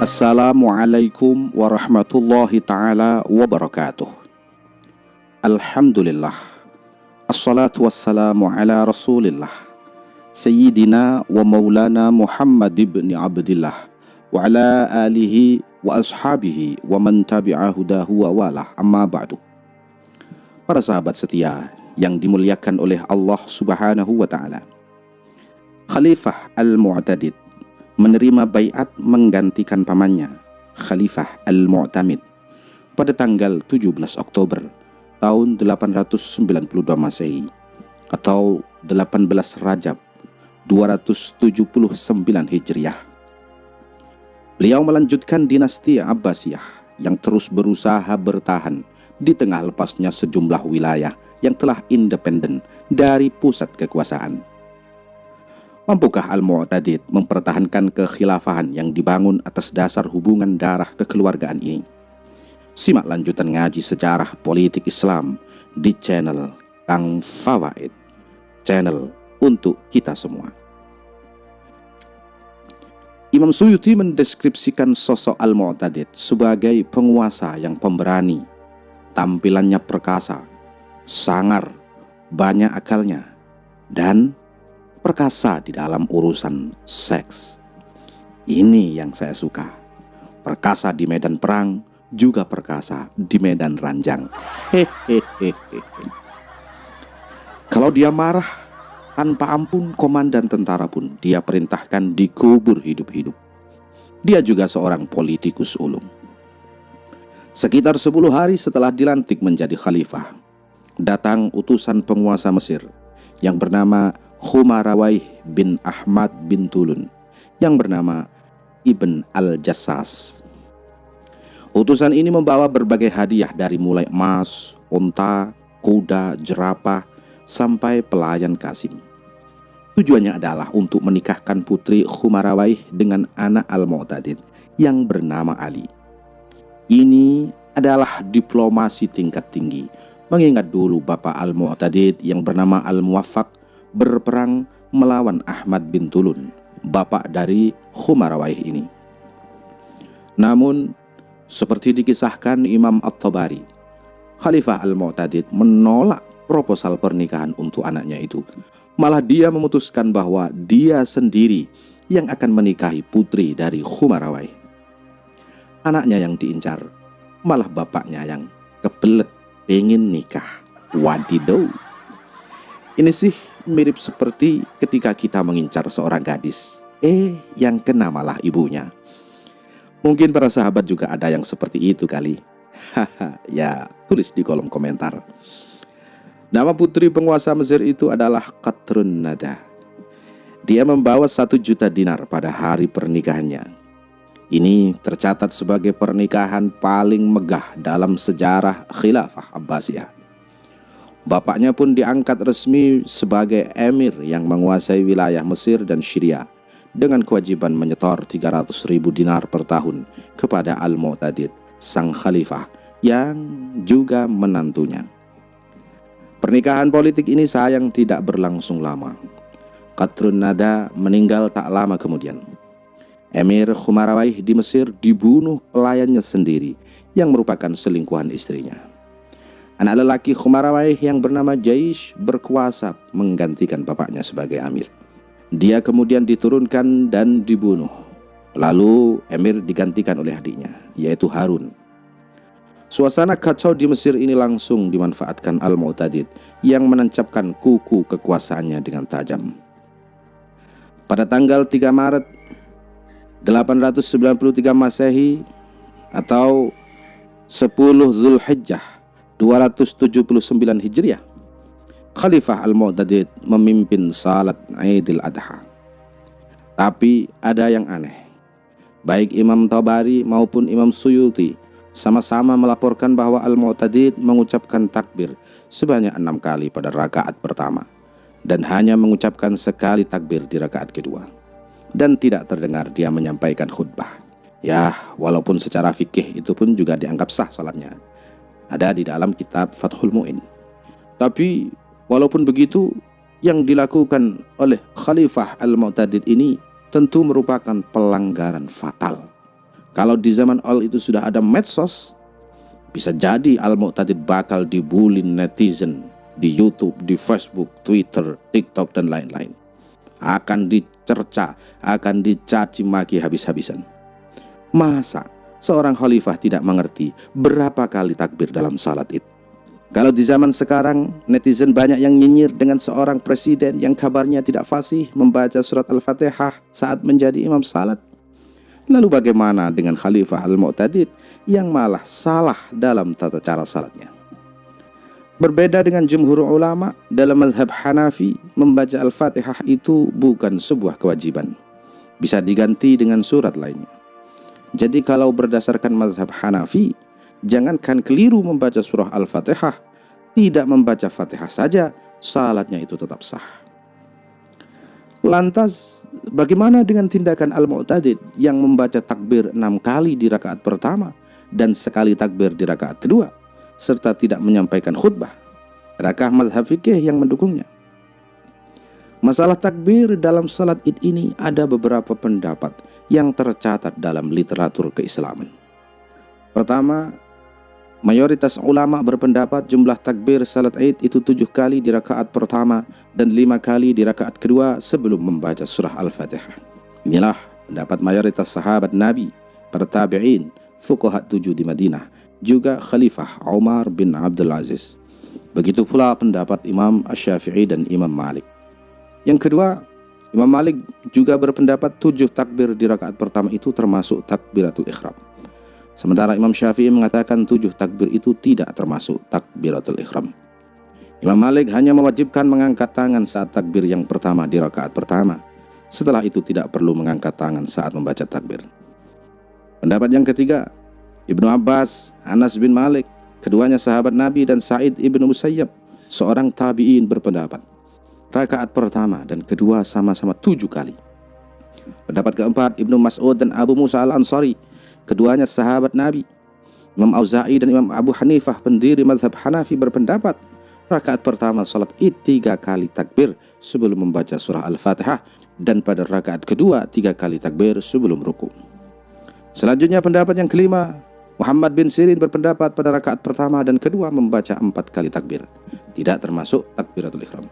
Assalamualaikum warahmatullahi ta'ala wabarakatuh. Alhamdulillah. Assalatu wassalamu ala rasulillah Sayyidina wa maulana Muhammad ibn Abdillah wa ala alihi wa ashabihi wa man tabi'a hudahu wa walah, amma ba'du. Para sahabat setia yang dimuliakan oleh Allah subhanahu wa ta'ala, Khalifah Al-Mu'tadid menerima baiat menggantikan pamannya, Khalifah Al-Mu'tamid, pada tanggal 17 Oktober tahun 892 Masehi atau 18 Rajab 279 Hijriah. Beliau melanjutkan dinasti Abbasiyah yang terus berusaha bertahan di tengah lepasnya sejumlah wilayah yang telah independen dari pusat kekuasaan. Mampukah Al-Mu'tadid mempertahankan kekhilafahan yang dibangun atas dasar hubungan darah kekeluargaan ini? Simak lanjutan ngaji sejarah politik Islam di channel Kang Fawaid, channel untuk kita semua. Imam Suyuti mendeskripsikan sosok Al-Mu'tadid sebagai penguasa yang pemberani, tampilannya perkasa, sangar, banyak akalnya, dan perkasa di dalam urusan seks. Ini yang saya suka. Perkasa di medan perang, juga perkasa di medan ranjang. Kalau dia marah, tanpa ampun komandan tentara pun dia perintahkan dikubur hidup-hidup. Dia juga seorang politikus ulung. Sekitar 10 hari setelah dilantik menjadi khalifah, datang utusan penguasa Mesir yang bernama Khumarawaih bin Ahmad bin Tulun, yang bernama Ibn Al-Jassas. Utusan ini membawa berbagai hadiah dari mulai emas, unta, kuda, jerapah, sampai pelayan Kasim. Tujuannya adalah untuk menikahkan putri Khumarawaih dengan anak Al-Mu'tadid yang bernama Ali. Ini adalah diplomasi tingkat tinggi, mengingat dulu bapak Al-Mu'tadid yang bernama Al-Muwaffaq berperang melawan Ahmad bin Tulun, bapak dari Khumarawaih ini. Namun, seperti dikisahkan Imam At-Tabari, Khalifah Al-Mu'tadid menolak proposal pernikahan untuk anaknya itu. Malah dia memutuskan bahwa dia sendiri yang akan menikahi putri dari Khumarawaih. Anaknya yang diincar, malah bapaknya yang kebelet pengen nikah. Wadidaw. Ini sih mirip seperti ketika kita mengincar seorang gadis, yang kena malah ibunya. Mungkin para sahabat juga ada yang seperti itu kali. Ya, tulis di kolom komentar. Nama putri penguasa Mesir itu adalah Qatrun Nada. Dia membawa 1 juta dinar pada hari pernikahannya. Ini tercatat sebagai pernikahan paling megah dalam sejarah Khilafah Abbasiyah. Bapaknya pun diangkat resmi sebagai emir yang menguasai wilayah Mesir dan Syria dengan kewajiban menyetor 300.000 dinar per tahun kepada Al-Mu'tadid, sang khalifah yang juga menantunya. Pernikahan politik ini sayang tidak berlangsung lama. Qatrun Nada meninggal tak lama kemudian. Emir Khumarawaih di Mesir dibunuh pelayannya sendiri yang merupakan selingkuhan istrinya. Anak lelaki Khumarawaih yang bernama Jaish berkuasa menggantikan bapaknya sebagai amir. Dia kemudian diturunkan dan dibunuh. Lalu emir digantikan oleh adiknya, yaitu Harun. Suasana kacau di Mesir ini langsung dimanfaatkan Al-Mu'tadid yang menancapkan kuku kekuasaannya dengan tajam. Pada tanggal 3 Maret 893 Masehi atau 10 Zulhijjah 279 Hijriah, Khalifah Al-Mu'tadid memimpin salat Idul Adha. Tapi ada yang aneh. Baik Imam Tabari maupun Imam Suyuti sama-sama melaporkan bahwa Al-Mu'tadid mengucapkan takbir sebanyak 6 kali pada rakaat pertama dan hanya mengucapkan sekali takbir di rakaat kedua, dan tidak terdengar dia menyampaikan khutbah. Ya, walaupun secara fikih itu pun juga dianggap sah salatnya, ada di dalam kitab Fathul Mu'in. Tapi walaupun begitu, yang dilakukan oleh Khalifah Al-Mu'tadid ini tentu merupakan pelanggaran fatal. Kalau di zaman all itu sudah ada medsos, bisa jadi Al-Mu'tadid bakal dibully netizen di YouTube, di Facebook, Twitter, TikTok, dan lain-lain. Akan dicerca, akan dicaci maki habis-habisan. Masa seorang khalifah tidak mengerti berapa kali takbir dalam salat Id? Kalau di zaman sekarang, netizen banyak yang nyinyir dengan seorang presiden yang kabarnya tidak fasih membaca surat Al-Fatihah saat menjadi imam salat. Lalu bagaimana dengan Khalifah Al-Mu'tadid yang malah salah dalam tata cara salatnya? Berbeda dengan jumhur ulama, dalam mazhab Hanafi, membaca Al-Fatihah itu bukan sebuah kewajiban. Bisa diganti dengan surat lainnya. Jadi kalau berdasarkan mazhab Hanafi, jangankan keliru membaca surah Al-Fatihah, tidak membaca Fatihah saja, salatnya itu tetap sah. Lantas, bagaimana dengan tindakan Al-Mu'tadid yang membaca takbir 6 kali di rakaat pertama dan sekali takbir di rakaat kedua, serta tidak menyampaikan khutbah? Adakah mazhab fikih yang mendukungnya? Masalah takbir dalam salat Id ini ada beberapa pendapat yang tercatat dalam literatur keislaman. Pertama, mayoritas ulama berpendapat jumlah takbir salat Id itu 7 kali di rakaat pertama dan 5 kali di rakaat kedua sebelum membaca surah Al-Fatihah. Inilah pendapat mayoritas sahabat Nabi, para tabi'in, fuqaha 7 di Madinah, juga Khalifah Umar bin Abdul Aziz. Begitu pula pendapat Imam Asy-Syafi'i dan Imam Malik. Yang kedua, Imam Malik juga berpendapat 7 takbir di rakaat pertama itu termasuk takbiratul ihram. Sementara Imam Syafi'i mengatakan 7 takbir itu tidak termasuk takbiratul ihram. Imam Malik hanya mewajibkan mengangkat tangan saat takbir yang pertama di rakaat pertama. Setelah itu tidak perlu mengangkat tangan saat membaca takbir. Pendapat yang ketiga, Ibnu Abbas, Anas bin Malik, keduanya sahabat Nabi, dan Sa'id ibn Musayyab, seorang tabi'in, berpendapat rakaat pertama dan kedua sama-sama 7 kali. Pendapat keempat, Ibnu Mas'ud dan Abu Musa al-Ansari, keduanya sahabat Nabi. Imam Auza'i dan Imam Abu Hanifah, pendiri mazhab Hanafi, berpendapat rakaat pertama salat Id 3 kali takbir sebelum membaca surah Al-Fatihah, dan pada rakaat kedua 3 kali takbir sebelum ruku. Selanjutnya pendapat yang kelima, Muhammad bin Sirin berpendapat pada rakaat pertama dan kedua membaca 4 kali takbir, tidak termasuk takbiratul ihram.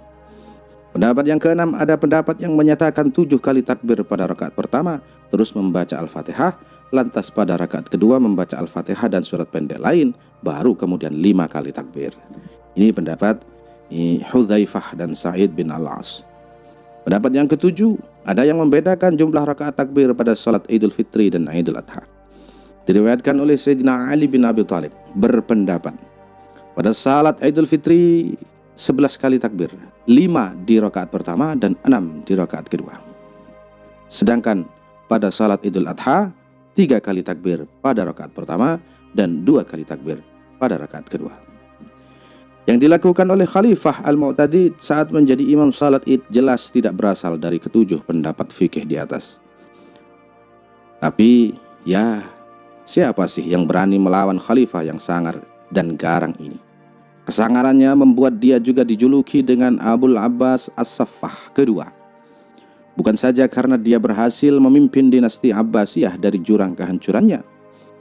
Pendapat yang keenam, ada pendapat yang menyatakan 7 kali takbir pada rakaat pertama, terus membaca Al-Fatihah, lantas pada rakaat kedua membaca Al-Fatihah dan surat pendek lain, baru kemudian 5 kali takbir. Ini pendapat Hudzaifah dan Sa'id bin Al-As. Pendapat yang ketujuh, ada yang membedakan jumlah rakaat takbir pada salat Idul Fitri dan Idul Adha. Diriwayatkan oleh Sayyidina Ali bin Abi Thalib, berpendapat pada salat Idul Fitri 11 kali takbir, 5 di rakaat pertama dan 6 di rakaat kedua. Sedangkan pada salat Idul Adha 3 kali takbir pada rakaat pertama dan 2 kali takbir pada rakaat kedua. Yang dilakukan oleh Khalifah Al-Mu'tadid saat menjadi imam salat Id jelas tidak berasal dari ketujuh pendapat fikih di atas. Tapi ya, siapa sih yang berani melawan Khalifah yang sangar dan garang ini? Kesangarannya membuat dia juga dijuluki dengan Abul Abbas As-Saffah kedua. Bukan saja karena dia berhasil memimpin dinasti Abbasiyah dari jurang kehancurannya,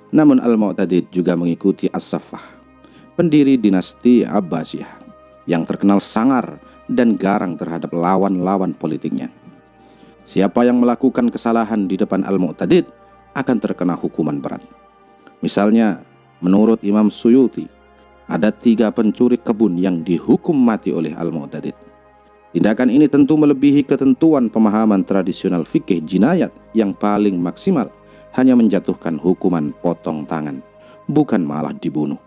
namun Al-Mu'tadid juga mengikuti As-Saffah, pendiri dinasti Abbasiyah, yang terkenal sangar dan garang terhadap lawan-lawan politiknya. Siapa yang melakukan kesalahan di depan Al-Mu'tadid akan terkena hukuman berat. Misalnya, menurut Imam Suyuti, ada 3 pencuri kebun yang dihukum mati oleh Al-Mu'tadid. Tindakan ini tentu melebihi ketentuan pemahaman tradisional fikih jinayat yang paling maksimal hanya menjatuhkan hukuman potong tangan, bukan malah dibunuh.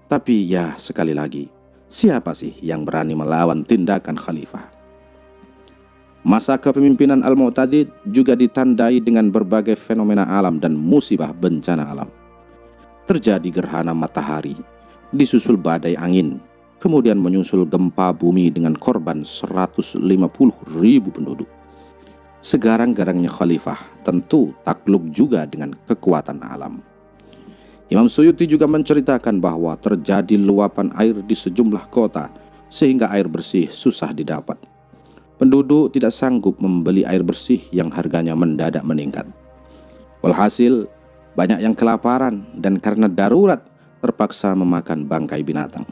Tapi ya, sekali lagi, siapa sih yang berani melawan tindakan khalifah? Masa kepemimpinan Al-Mu'tadid juga ditandai dengan berbagai fenomena alam dan musibah bencana alam. Terjadi gerhana matahari, disusul badai angin, kemudian menyusul gempa bumi dengan korban 150.000 penduduk. Segarang-garangnya khalifah tentu takluk juga dengan kekuatan alam. Imam Suyuti juga menceritakan bahwa terjadi luapan air di sejumlah kota sehingga air bersih susah didapat. Penduduk tidak sanggup membeli air bersih yang harganya mendadak meningkat. Walhasil, Banyak yang kelaparan dan karena darurat terpaksa memakan bangkai binatang.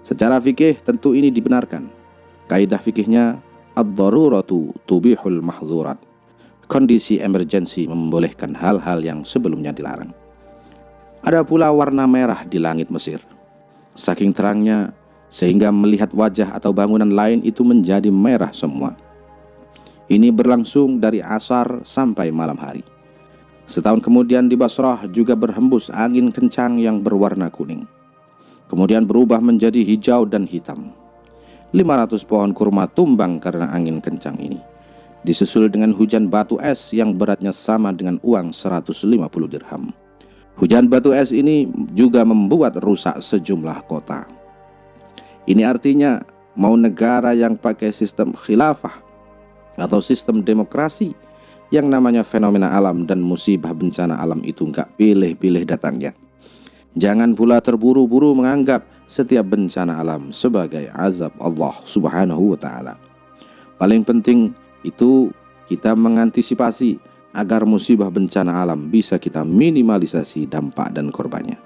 Secara fikih tentu ini dibenarkan. Kaidah fikihnya ad-daruratu tubihul mahdzurat. Kondisi emergensi membolehkan hal-hal yang sebelumnya dilarang. Ada pula warna merah di langit Mesir. Saking terangnya sehingga melihat wajah atau bangunan lain itu menjadi merah semua. Ini berlangsung dari asar sampai malam hari. Setahun kemudian di Basrah juga berhembus angin kencang yang berwarna kuning. Kemudian berubah menjadi hijau dan hitam. 500 pohon kurma tumbang karena angin kencang ini. Disusul dengan hujan batu es yang beratnya sama dengan uang 150 dirham. Hujan batu es ini juga membuat rusak sejumlah kota. Ini artinya mau negara yang pakai sistem khilafah atau sistem demokrasi, yang namanya fenomena alam dan musibah bencana alam itu nggak pilih-pilih datangnya. Jangan pula terburu-buru menganggap setiap bencana alam sebagai azab Allah Subhanahu wa Ta'ala. Paling penting itu kita mengantisipasi agar musibah bencana alam bisa kita minimalisasi dampak dan korbannya.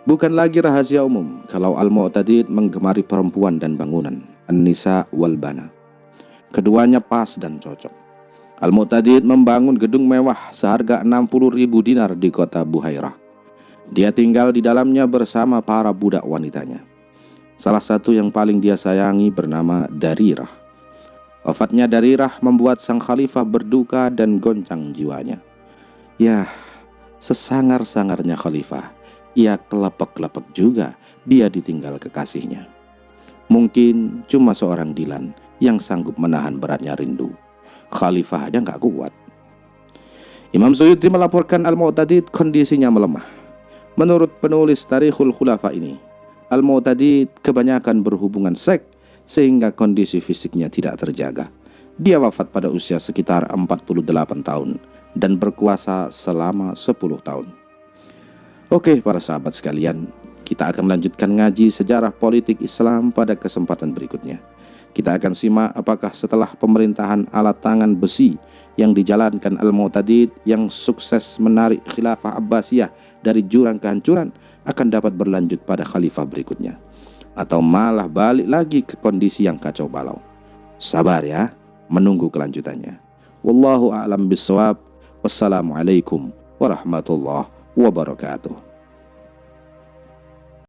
Bukan lagi rahasia umum kalau Al-Mu'tadid menggemari perempuan dan bangunan, An-Nisa wal Bana. Keduanya pas dan cocok. Al-Mu'tadid membangun gedung mewah seharga 60.000 dinar di kota Buhairah. Dia tinggal di dalamnya bersama para budak wanitanya. Salah satu yang paling dia sayangi bernama Darirah. Wafatnya Darirah membuat sang khalifah berduka dan goncang jiwanya. Ya, sesangar-sangarnya khalifah, ia kelepek-kelepek juga dia ditinggal kekasihnya. Mungkin cuma seorang Dilan yang sanggup menahan beratnya rindu. Khalifah aja nggak kuat. Imam Suyuti melaporkan Al-Mu'tadid kondisinya melemah. Menurut penulis Tarikhul Khulafa ini, Al-Mu'tadid kebanyakan berhubungan seks sehingga kondisi fisiknya tidak terjaga. Dia wafat pada usia sekitar 48 tahun dan berkuasa selama 10 tahun. Oke para sahabat sekalian, kita akan melanjutkan ngaji sejarah politik Islam pada kesempatan berikutnya. Kita akan simak apakah setelah pemerintahan alat tangan besi yang dijalankan Al-Mu'tadid yang sukses menarik khilafah Abbasiyah dari jurang kehancuran akan dapat berlanjut pada khalifah berikutnya, atau malah balik lagi ke kondisi yang kacau balau. Sabar ya, menunggu kelanjutannya. Wallahu a'lam bishawab. Wassalamualaikum warahmatullahi wabarakatuh.